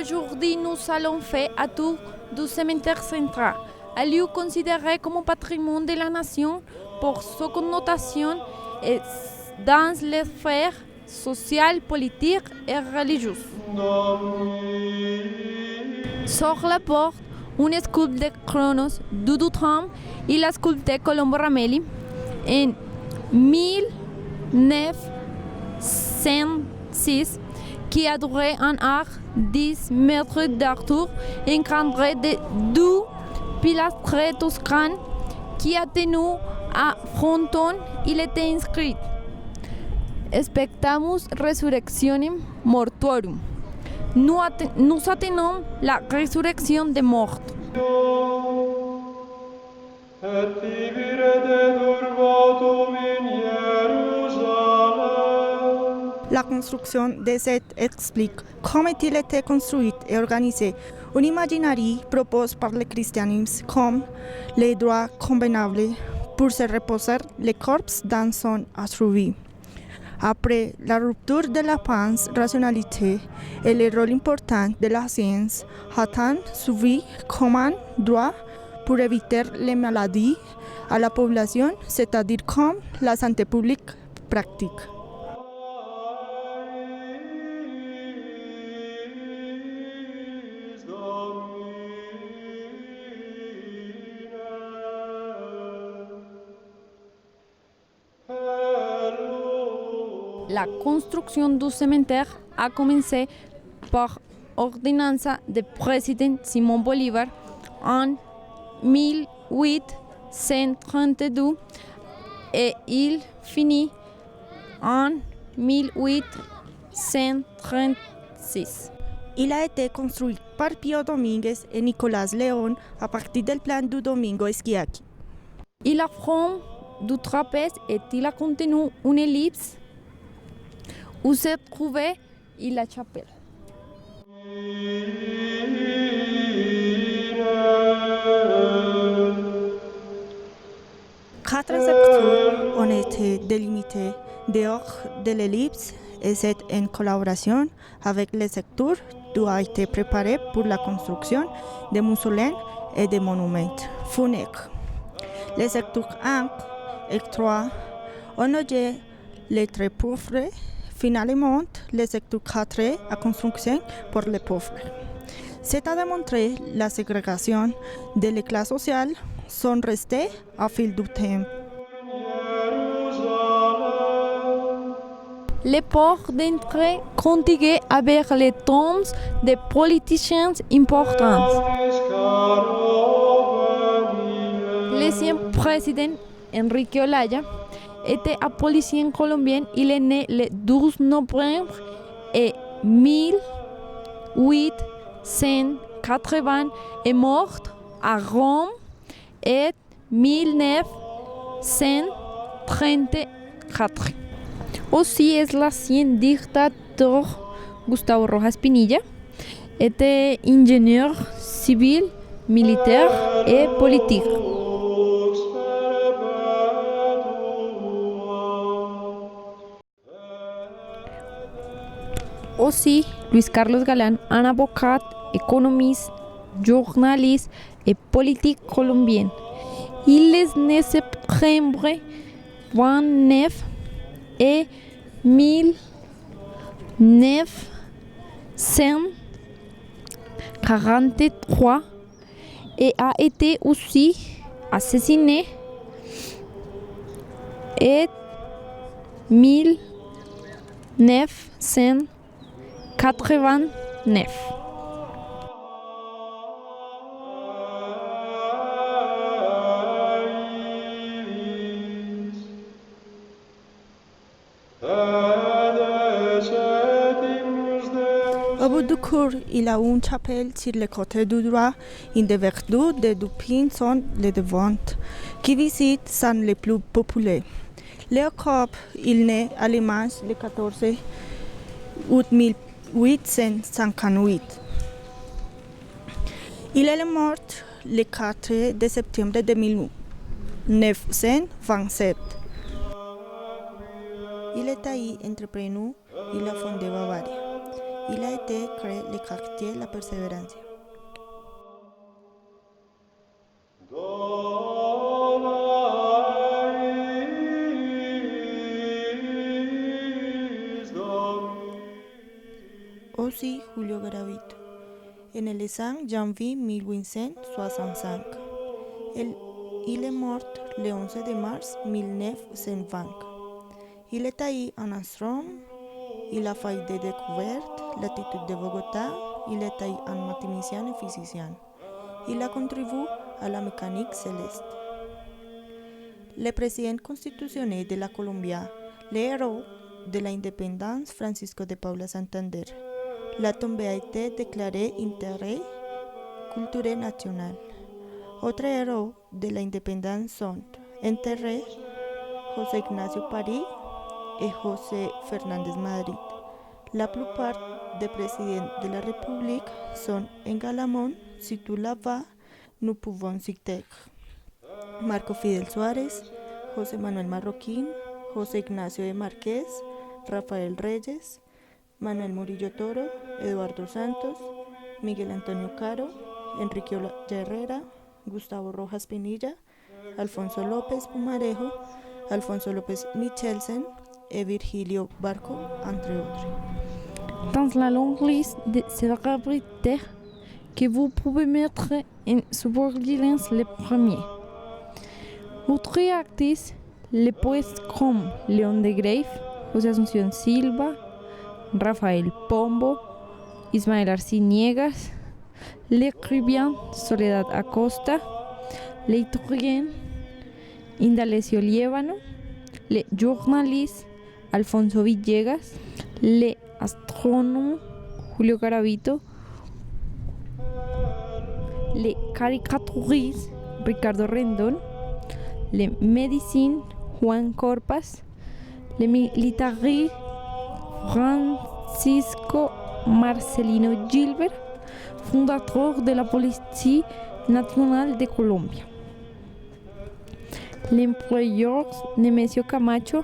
Aujourd'hui, nous allons faire un tour du cimetière central, un lieu considéré comme patrimoine de la nation pour sa connotation et dans les sphères sociales, politiques et religieuses. Sur la porte, une sculpture de Cronos, Dudu Trump et la sculpture Colombo Ramelli en 1906 qui a duré un art 10 mètres d'alture encadré de 2 pilastres toscanes qui a tenu à fronton. Il était inscrit Spectamus Resurrectionem Mortuorum. Nous attendons la résurrection des morts. La construction de cette explique comment il était construit et organisé un imaginaire proposé par le christianisme comme les droits convenables pour se reposer le corps dans son survie. Après la rupture de la rationalité et le rôle important de la science, Hattan suivi comme un droit pour éviter les maladies à la population, c'est-à-dire comme la santé publique pratique. La construction du cimetière a commencé par ordonnance du président Simón Bolívar en 1832 et il finit en 1836. Il a été construit par Pío Domínguez et Nicolas León à partir du plan du Domingo Schiacchi. Et la forme du trapèze est-il a contenu une ellipse où se trouvait la chapelle. Quatre secteurs ont été délimités dehors de l'ellipse et c'est en collaboration avec les secteurs qui a été préparé pour la construction des mausolées et des monuments funèbres. Les secteurs 1 et 3 ont logé les très pauvres. Finalement, le secteur 4 a construction pour les pauvres. C'est à démontrer la ségrégation de les classes sociales sont restées au fil du temps. Les portes d'entrée contiguës avec les tombes des politiciens importants. L'ancien président Enrique Olaya était un policier colombien. Il est né le 12 novembre 1880 et mort à Rome en 1934. Aussi es l'ancien dictateur Gustavo Rojas Pinilla. Était ingénieur civil, militaire et politique. Aussi, Luis Carlos Galán, un avocat, économiste, journaliste et politique colombienne. Il est né septembre 29 et 1943 et a été aussi assassiné en 1989. Au bout du cours, il y a une chapelle sur le côté du droit, une des vertus de Dupin sont les devantes, qui visitent sont les plus populaires. Léopold, il naît à Limache le 14 août 1858. Il est mort le 4 de septembre 1927. Il est ahí entrepreneur et a fondé Bavaria. Il a été créé le quartier La Persévérance. Aussi Julio Garavito. En le 5 janvier 1865. Il est mort le 11 de mars 1920. Il est taillé en astronome. Il a fait des découvertes, l'attitude de Bogotá. Il est taillé en mathématicien et physicien. Il a contribué à la mécanique céleste. Le président constitutionnel de la Colombie, le héros de l'indépendance Francisco de Paula Santander. La tombe a été déclarée intérêt culturel national. Otros héros de l'indépendance sont enterrés José Ignacio París et José Fernández Madrid. La plupart des présidents de la République sont en Galamón. Si tu la vas, nous pouvons citer Marco Fidel Suárez, José Manuel Marroquín, José Ignacio de Márquez, Rafael Reyes, Manuel Murillo Toro, Eduardo Santos, Miguel Antonio Caro, Enrique Herrera, Gustavo Rojas Pinilla, Alfonso López Pumarejo, Alfonso López Michelsen et Virgilio Barco, entre autres. Dans la longue liste de célébrités que vous pouvez mettre en surveillance les premiers. Autres artistes, les poètes comme León de Greiff, José Asunción Silva, Rafael Pombo, Ismael Arciniegas, l'écrivain Soledad Acosta, l'historien Indalecio Liévano, le journaliste Alfonso Villegas, le astrónomo Julio Garavito, le caricaturiste Ricardo Rendón, le médecin Juan Corpas, le militariste Francisco Marcelino Gilbert, fondateur de la Police Nacional de Colombia. L'employeur Nemesio Camacho,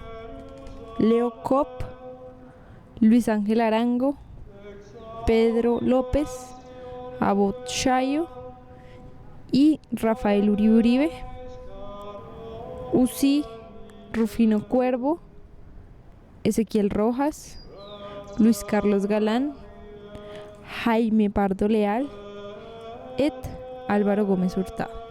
Leo Cop, Luis Ángel Arango, Pedro López, Abbot Chayo y Rafael Uribe Uribe, Uzi Rufino Cuervo, Ezequiel Rojas, Luis Carlos Galán, Jaime Pardo Leal et Álvaro Gómez Hurtado.